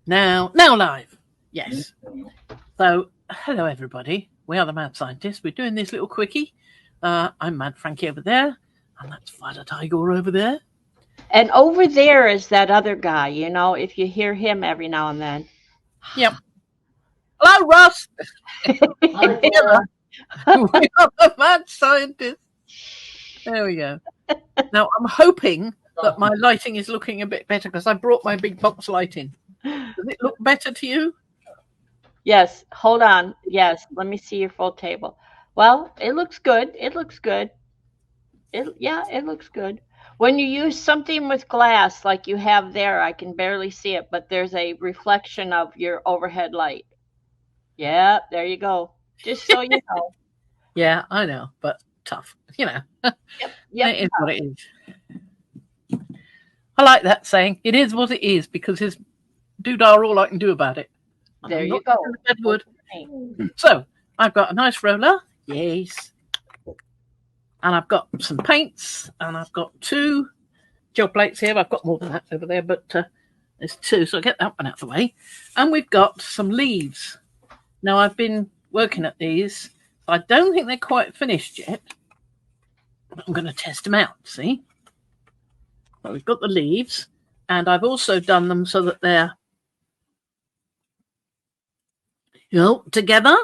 Now live. Yes. So, hello everybody. We are the Mad Scientists. We're doing this little quickie. I'm Mad Frankie over there, and that's Violet Tiger over there. And over there is that other guy, you know, if you hear him every now and then. Yep. Hello, Russ. We are the Mad Scientists. There we go. Now, I'm hoping that my lighting is looking a bit better because I brought my big box light in. Does it look better to you? Yes, hold on. Yes, let me see your full table. Well, it looks good. It looks good. It looks good. When you use something with glass like you have there, I can barely see it, but there's a reflection of your overhead light. Yeah, there you go. Just so you know. Yeah, I know, but tough. You know, Yep. it is what it is. I like that saying. It is what it is because his doodah all I can do about it. There you go. Edward. So I've got a nice roller. Yes. And I've got some paints, and I've got 2 gel plates here. I've got more than that over there, but there's 2, so I'll get that one out of the way. And we've got some leaves. Now, I've been working at these. I don't think they're quite finished yet. But I'm going to test them out, see? So we've got the leaves, and I've also done them so that they're together.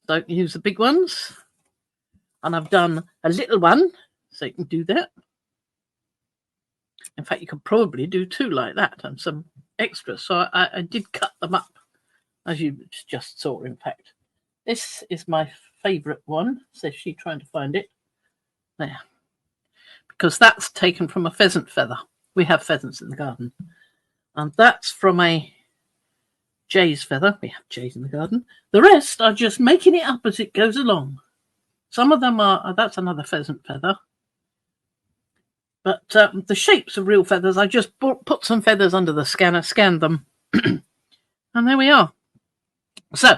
Don't use the big ones. And I've done a little one, so you can do that. In fact, you could probably do 2 like that and some extras. So I did cut them up, as you just saw, in fact. This is my favourite one, says she, trying to find it. There. Because that's taken from a pheasant feather. We have pheasants in the garden. And that's from a jay's feather. We have jays in the garden. The rest are just making it up as it goes along. Some of them are, that's another pheasant feather. But the shapes of real feathers, I just put some feathers under the scanner, scanned them, and there we are. So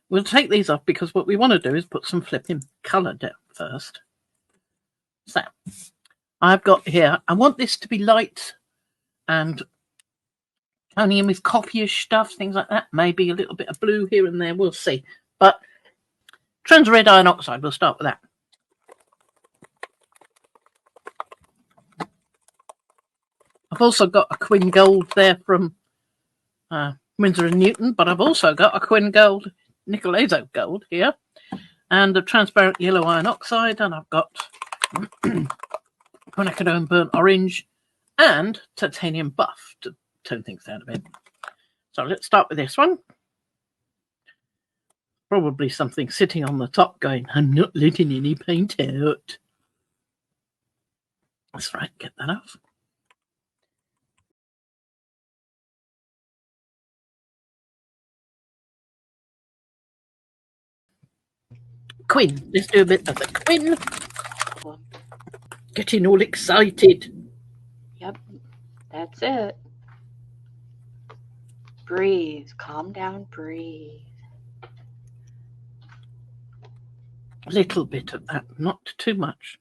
we'll take these off because what we want to do is put some flipping colour down first. So I've got here, I want this to be light and only in with coffee-ish stuff, things like that. Maybe a little bit of blue here and there, we'll see. But trans red iron oxide, we'll start with that. I've also got a Quinn Gold there from Winsor & Newton, but I've also got a Quinn Gold, Nicolazo Gold here, and a transparent yellow iron oxide, and I've got quinacridone burnt orange and titanium buff to tone things down a bit. So let's start with this one. Probably something sitting on the top going, I'm not letting any paint out. That's right, get that off. Quinn, let's do a bit of the Quinn. Getting all excited. Yep, that's it. Breathe, calm down, breathe. A little bit of that, not too much.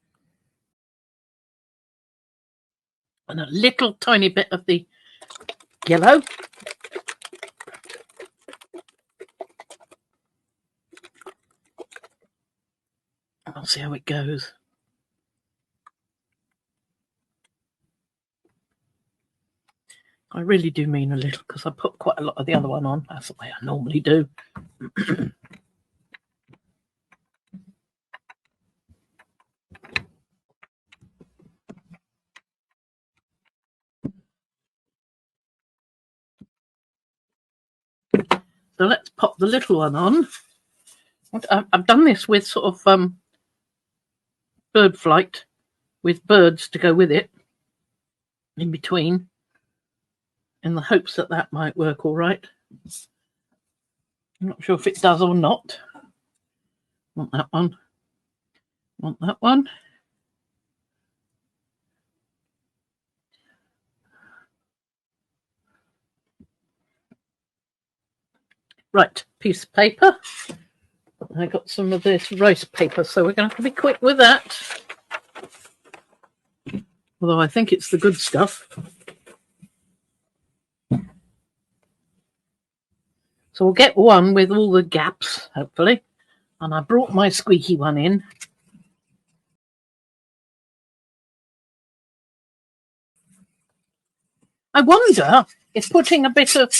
And a little tiny bit of the yellow. I'll see how it goes. I really do mean a little because I put quite a lot of the other one on. That's the way I normally do. So let's pop the little one on. I've done this with sort of bird flight with birds to go with it in between in the hopes that that might work all right. I'm not sure if it does or not. Want that one. Want that one. Right, piece of paper. I got some of this rice paper, so we're going to have to be quick with that. Although I think it's the good stuff. So we'll get one with all the gaps, hopefully. And I brought my squeaky one in. I wonder if putting a bit of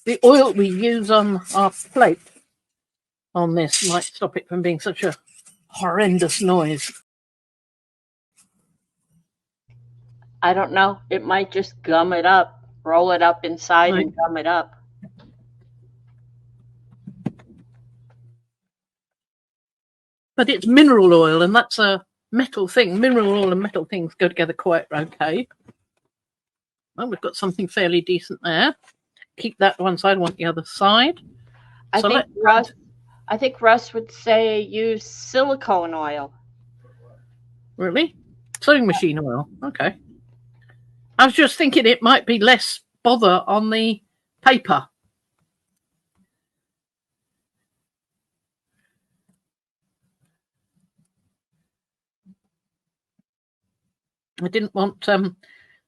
the oil we use on our plate on this might stop it from being such a horrendous noise. I don't know. It might just gum it up, roll it up inside and gum it up. But it's mineral oil, and that's a metal thing. Mineral oil and metal things go together quite okay. Well, we've got something fairly decent there. Keep that one side, I want the other side. I think Russ would say use silicone oil. Really? Sewing machine oil. Okay. I was just thinking it might be less bother on the paper. I didn't want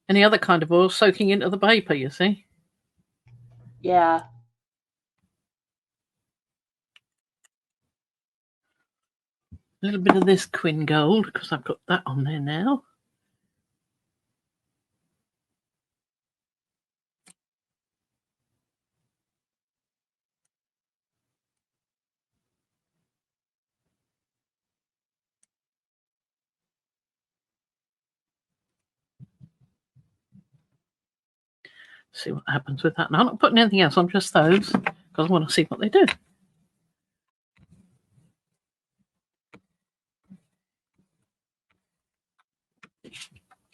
any other kind of oil soaking into the paper, you see. Yeah. A little bit of this Quin Gold, because I've got that on there now. See what happens with that. Now, I'm not putting anything else on, just those, because I want to see what they do.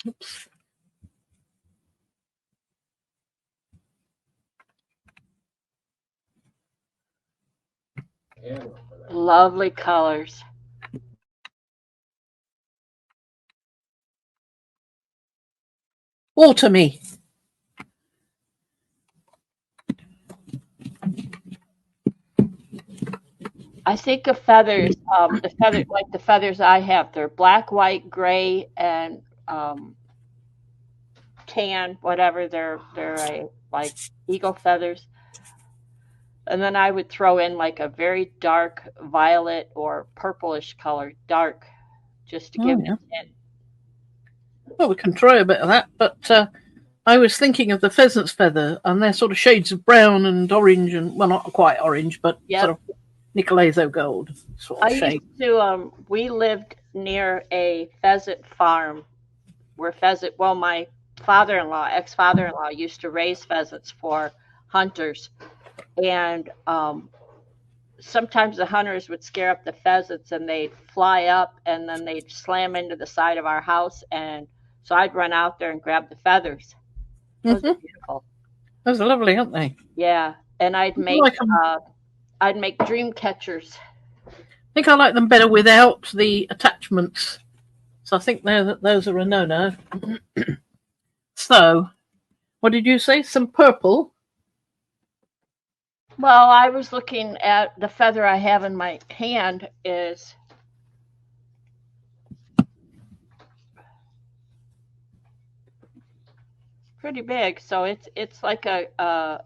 Oops. Lovely colors. Autumny. I think of feathers, like the feathers I have. They're black, white, gray, and tan, whatever. They're like eagle feathers. And then I would throw in like a very dark violet or purplish color, dark, just to give it a tint. Well, we can try a bit of that, but I was thinking of the pheasant's feather, and they're sort of shades of brown and orange, and well, not quite orange, but sort of Nicolazo gold sort of shade. We lived near a pheasant farm where my ex-father-in-law used to raise pheasants for hunters. And sometimes the hunters would scare up the pheasants and they'd fly up and then they'd slam into the side of our house. And so I'd run out there and grab the feathers. Those are beautiful. Those are lovely, aren't they? Yeah. And I'd make dream catchers. I think I like them better without the attachments. So I think those are a no-no. So, what did you say? Some purple? Well, I was looking at the feather I have in my hand is pretty big. So it's like a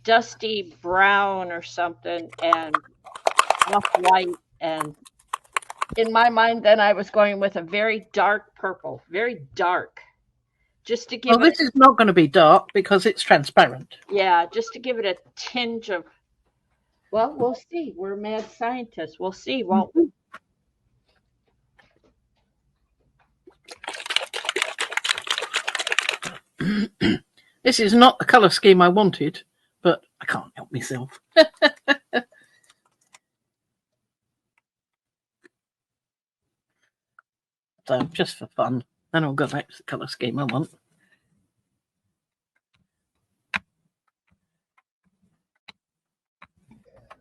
dusty brown or something and off white. And in my mind, then I was going with a very dark purple, very dark. Just to give this is not going to be dark because it's transparent. Yeah, just to give it a tinge of, well, we'll see. We're mad scientists. We'll see, won't we? This is not the colour scheme I wanted, but I can't help myself. So, just for fun. Then I'll go back to the colour scheme I want.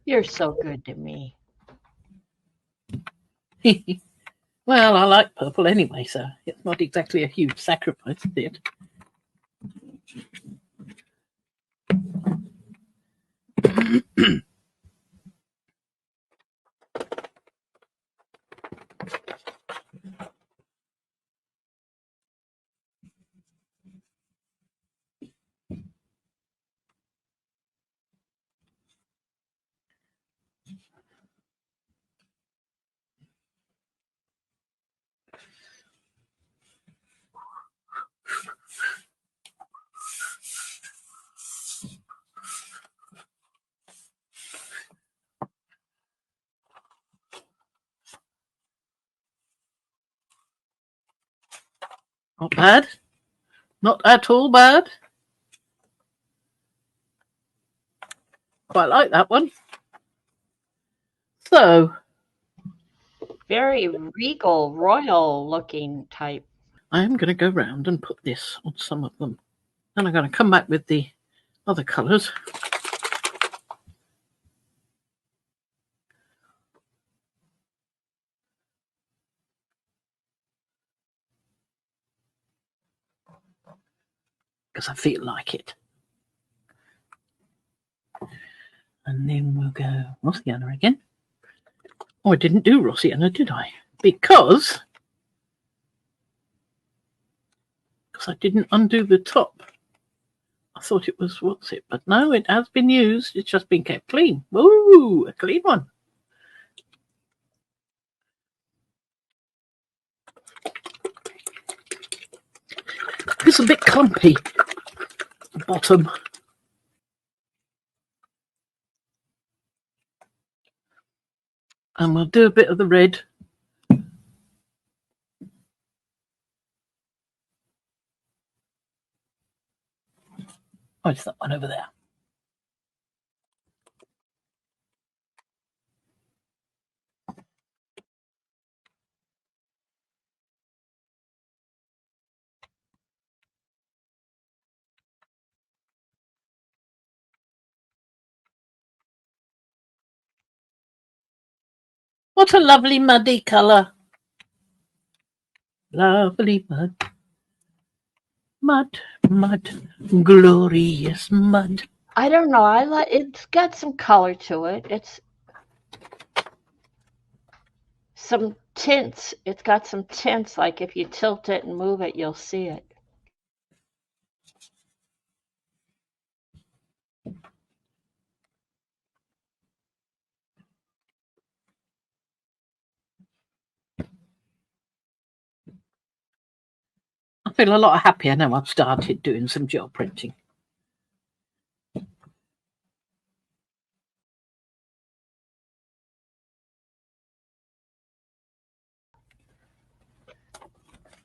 You're so good to me. Well, I like purple anyway, so it's not exactly a huge sacrifice, is it? Not bad. Not at all bad. Quite like that one. So, very regal, royal looking type. I am going to go round and put this on some of them. And I'm going to come back with the other colours. Because I feel like it. And then we'll go Rossiana again. Oh, I didn't do Rossiana, did I? Because I didn't undo the top. I thought it was what's it, but no, it has been used. It's just been kept clean. Woo, a clean one. It's a bit clumpy, the bottom. And we'll do a bit of the red. Oh, it's that one over there. What a lovely muddy colour. Lovely mud. Mud, mud, glorious mud. I don't know. I like it's got some color to it. It's some tints. It's got some tints. Like if you tilt it and move it, you'll see it. I feel a lot happier now I've started doing some gel printing.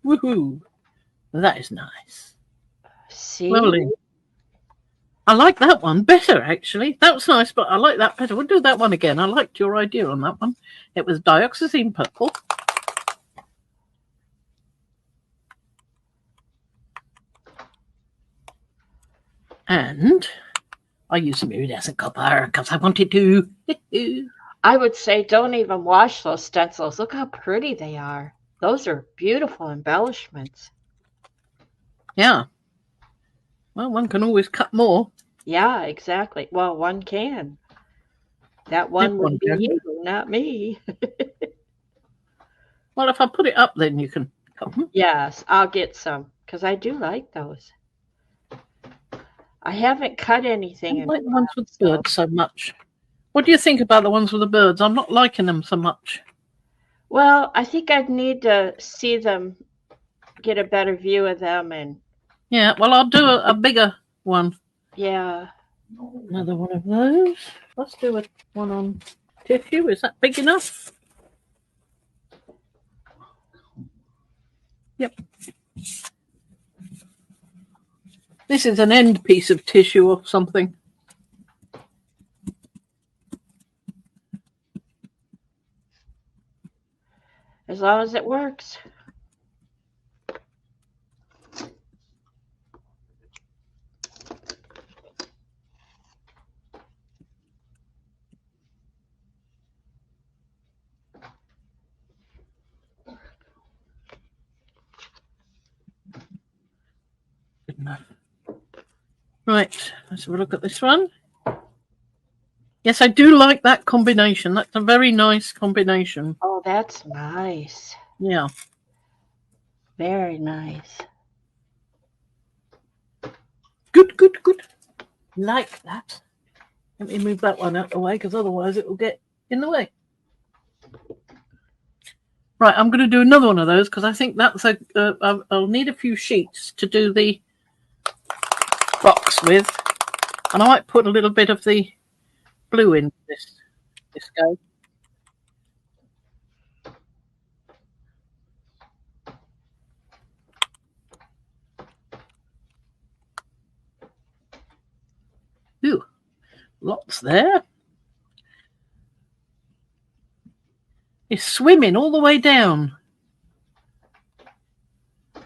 Woohoo! That is nice. See? Lovely. I like that one better, actually. That was nice, but I like that better. We'll do that one again. I liked your idea on that one. It was dioxazine purple. And I used some iridescent copper because I wanted to. I would say don't even wash those stencils. Look how pretty they are. Those are beautiful embellishments. Yeah. Well, one can always cut more. Yeah, exactly. Well, one can. That one would be you, not me. Well, if I put it up, then you can cut them. Yes, I'll get some because I do like those. I haven't cut anything. I don't like the ones with birds so much. What do you think about the ones with the birds? I'm not liking them so much. Well, I think I'd need to see them, get a better view of them, and yeah. Well, I'll do a bigger one. Yeah. Another one of those. Let's do one on tissue. Is that big enough? Yep. This is an end piece of tissue or something. As long as it works. Good enough. Right, let's have a look at this one. Yes, I do like that combination. That's a very nice combination. Oh, that's nice. Yeah. Very nice. Good, good, good. Like that. Let me move that one out of the way because otherwise it will get in the way. Right, I'm going to do another one of those because I think that's I'll need a few sheets to do the box with, and I might put a little bit of the blue in this go. Ooh, lots there. It's swimming all the way down,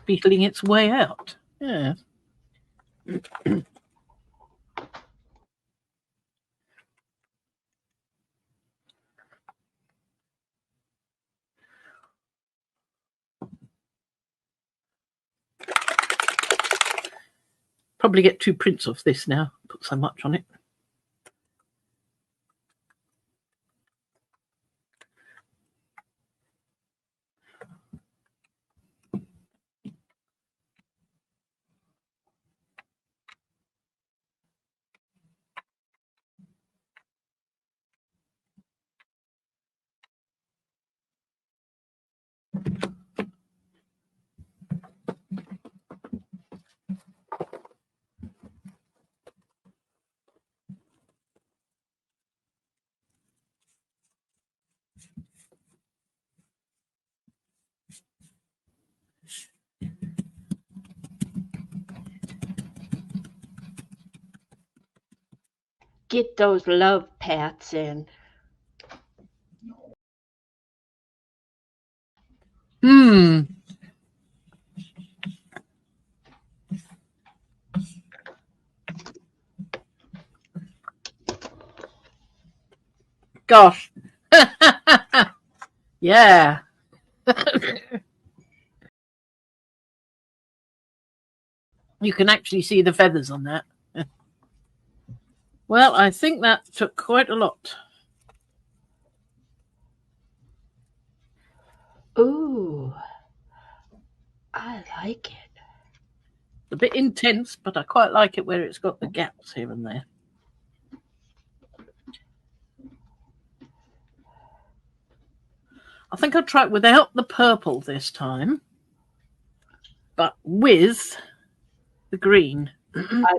beetling its way out. Yeah. Probably get 2 prints of this now. Put so much on it. Get those love pats in. Gosh. Yeah. You can actually see the feathers on that. Well, I think that took quite a lot. Ooh, I like it. A bit intense, but I quite like it where it's got the gaps here and there. I think I'll try it without the purple this time, but with the green.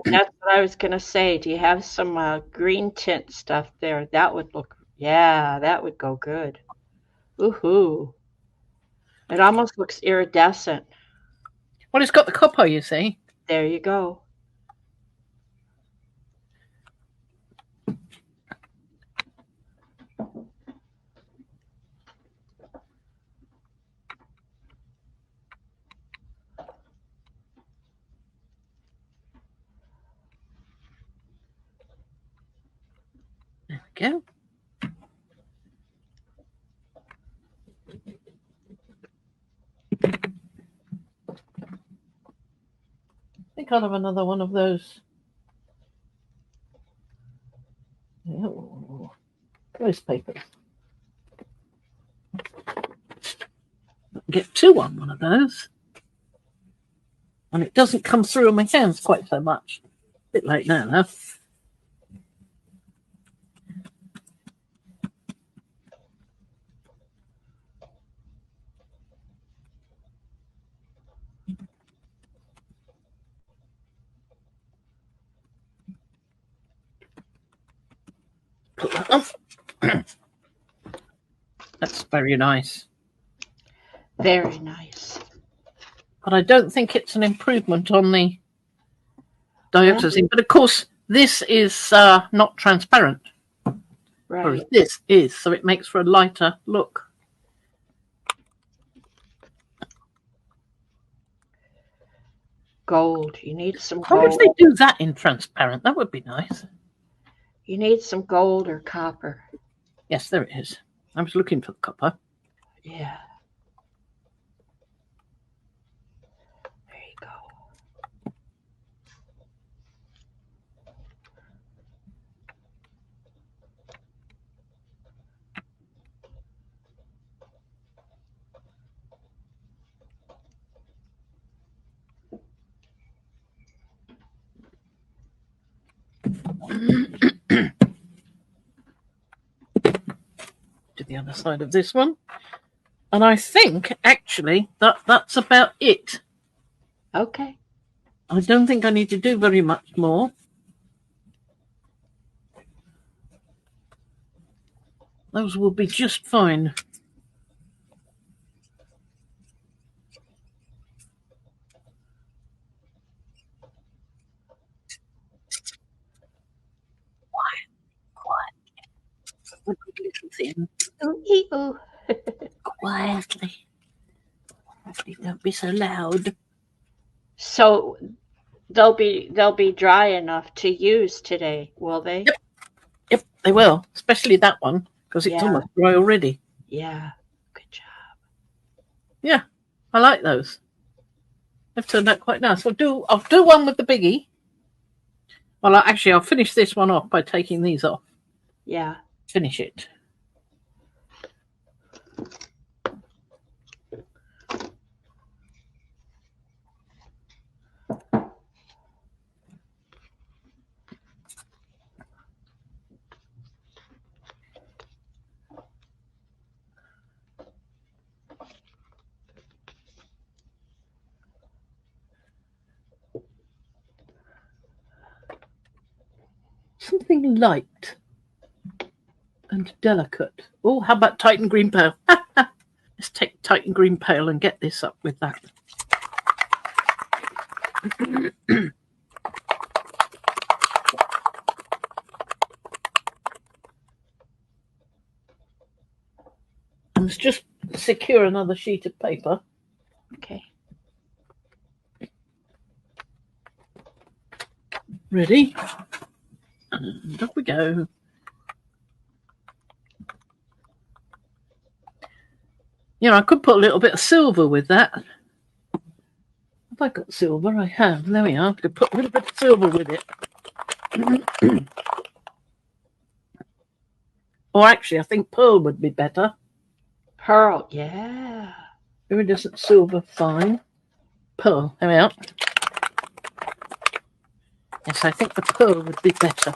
That's what I was going to say. Do you have some green tint stuff there? That would look, yeah, that would go good. Ooh, it almost looks iridescent. Well, it's got the copper, you see. There you go. There we go. I think I'll have another one of those. Oh, those papers. Get 2 on one of those. And it doesn't come through on my hands quite so much. A bit late now, though. Put that on. That's very nice. Very nice. But I don't think it's an improvement on the dioxazine. But of course, this is not transparent. Right. Whereas this is, so it makes for a lighter look. Gold. You need some I wonder gold. if they do that in transparent. That would be nice. You need some gold or copper. Yes, there it is. I was looking for the copper. Yeah. There you go. the other side of this one. And I think, actually, that's about it. Okay. I don't think I need to do very much more. Those will be just fine. Quiet. Little thing. Ooh. Quietly. Don't be so loud. So they'll be dry enough to use today, will they? Yep, they will. Especially that one, because it's Yeah. almost dry already. Yeah. Good job. Yeah, I like those. They've turned out quite nice. I'll do one with the biggie. Well, I'll finish this one off by taking these off. Yeah. Finish it. Something light and delicate. Oh, how about Titan Green Pearl? Let's take Titan Green Pearl and get this up with that. Let's just secure another sheet of paper. Okay. Ready? And off we go. You know, I could put a little bit of silver with that. Have I got silver? I have. There we are. I could put a little bit of silver with it. Or actually, I think pearl would be better. Pearl, yeah. Iridescent silver, fine. Pearl, there we are. Yes, I think the pearl would be better.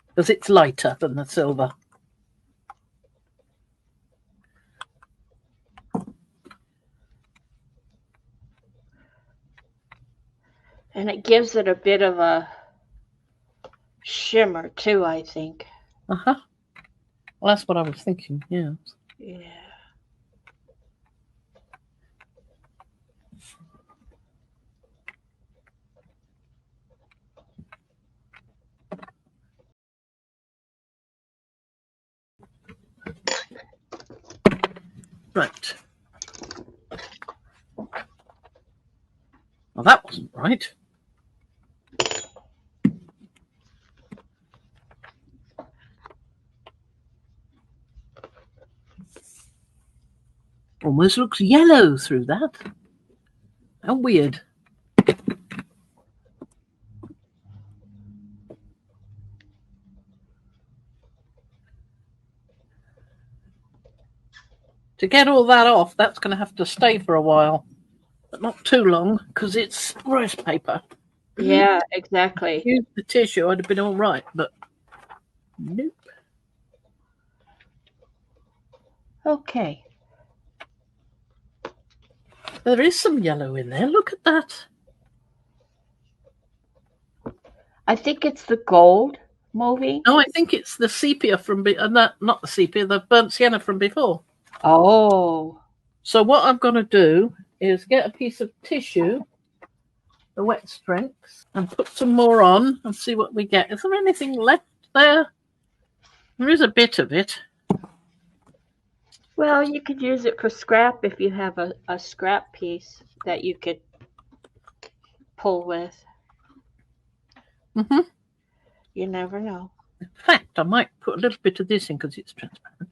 Because it's lighter than the silver. And it gives it a bit of a shimmer too, I think. Uh-huh. Well, that's what I was thinking, yeah. Yeah. Right. Well, that wasn't right. Almost looks yellow through that. How weird. To get all that off, that's going to have to stay for a while. But not too long, because it's rice paper. Yeah, exactly. Use the tissue, I'd have been all right, but nope. Okay. There is some yellow in there. Look at that. I think it's the gold moving. No, I think it's the sepia from not the sepia, the burnt sienna from before. Oh. So what I'm going to do is get a piece of tissue, the wet strengths, and put some more on and see what we get. Is there anything left there? There is a bit of it. Well, you could use it for scrap if you have a scrap piece that you could pull with. Mm-hmm. You never know. In fact, I might put a little bit of this in because it's transparent.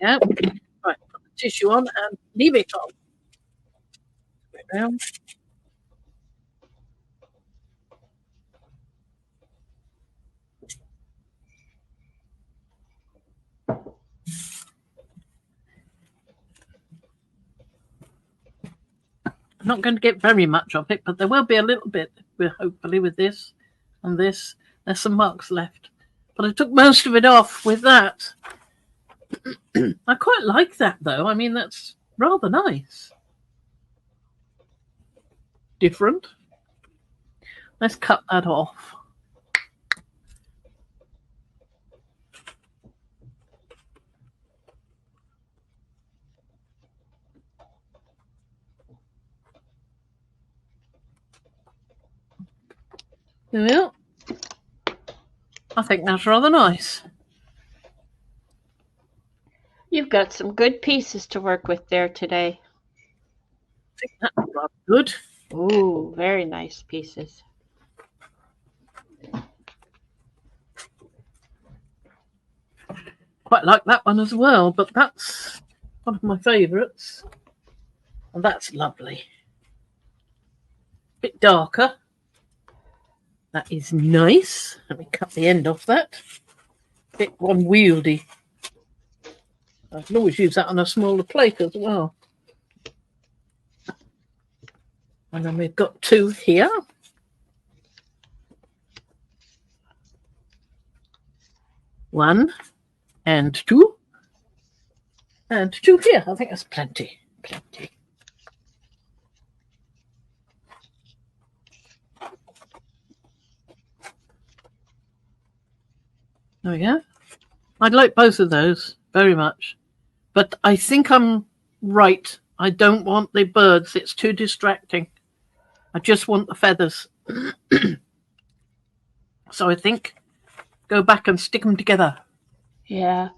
There we go. Right, put the tissue on and leave it on. Put it down. I'm not going to get very much of it, but there will be a little bit, hopefully, with this and this. There's some marks left. But I took most of it off with that. I quite like that, though. I mean, that's rather nice. Different. Let's cut that off. There we are. I think that's rather nice. You've got some good pieces to work with there today. I think that's rather good. Ooh, very nice pieces. Quite like that one as well, but that's one of my favourites. And that's lovely. Bit darker. That is nice. Let me cut the end off that. Bit unwieldy. I can always use that on a smaller plate as well. And then we've got two here. One and two. And two here. I think that's plenty. Plenty. There we go. I'd like both of those very much. But I think I'm right. I don't want the birds. It's too distracting. I just want the feathers. So I think go back and stick them together. Yeah.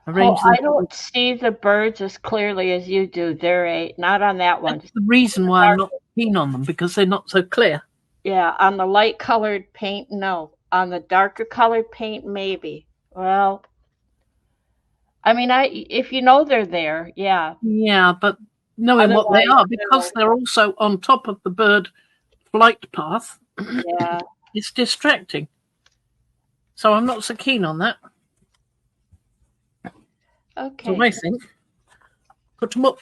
Arrange them. I don't see the birds as clearly as you do. They're not on that one. That's the reason why I'm not keen on them, because they're not so clear. Yeah, on the light colored paint, no. On the darker colored paint, maybe. Well, I mean, if you know they're there, yeah. Yeah, but knowing what they are, because they're also on top of the bird flight path, yeah, it's distracting. So I'm not so keen on that. Okay. So I think put them up.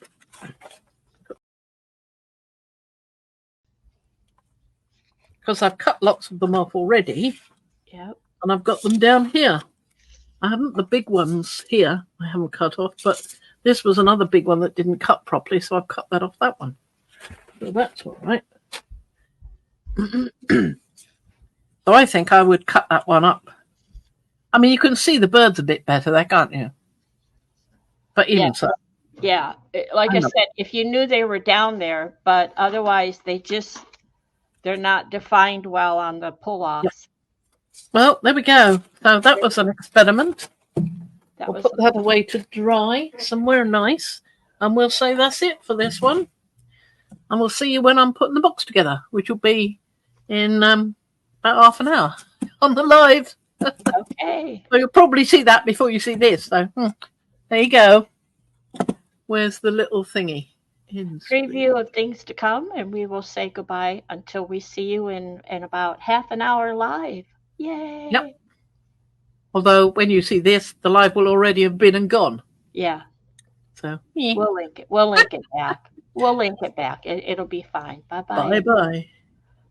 Because I've cut lots of them off already. Yep. And I've got them down here. I haven't the big ones here. I haven't cut off, but this was another big one that didn't cut properly, so I've cut that off that one. So that's all right. So I think I would cut that one up. I mean, you can see the birds a bit better there, can't you? But even so. Yeah. Like I said, if you knew they were down there, but otherwise they're not defined well on the pull-offs. Yep. Well, there we go. So that was an experiment. We'll put that away to dry somewhere nice. And we'll say that's it for this one. And we'll see you when I'm putting the box together, which will be in about half an hour on the live. Okay. So you'll probably see that before you see this. So there you go. Where's the little thingy? Preview of things to come, and we will say goodbye until we see you in about half an hour live. Yay! Yep. Although when you see this, the live will already have been and gone. Yeah. So we'll link it. We'll link it back. We'll link it back. It'll be fine. Bye bye. Bye bye.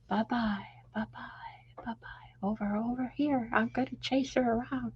Bye bye. Bye bye. Bye bye. Over here. I'm gonna chase her around.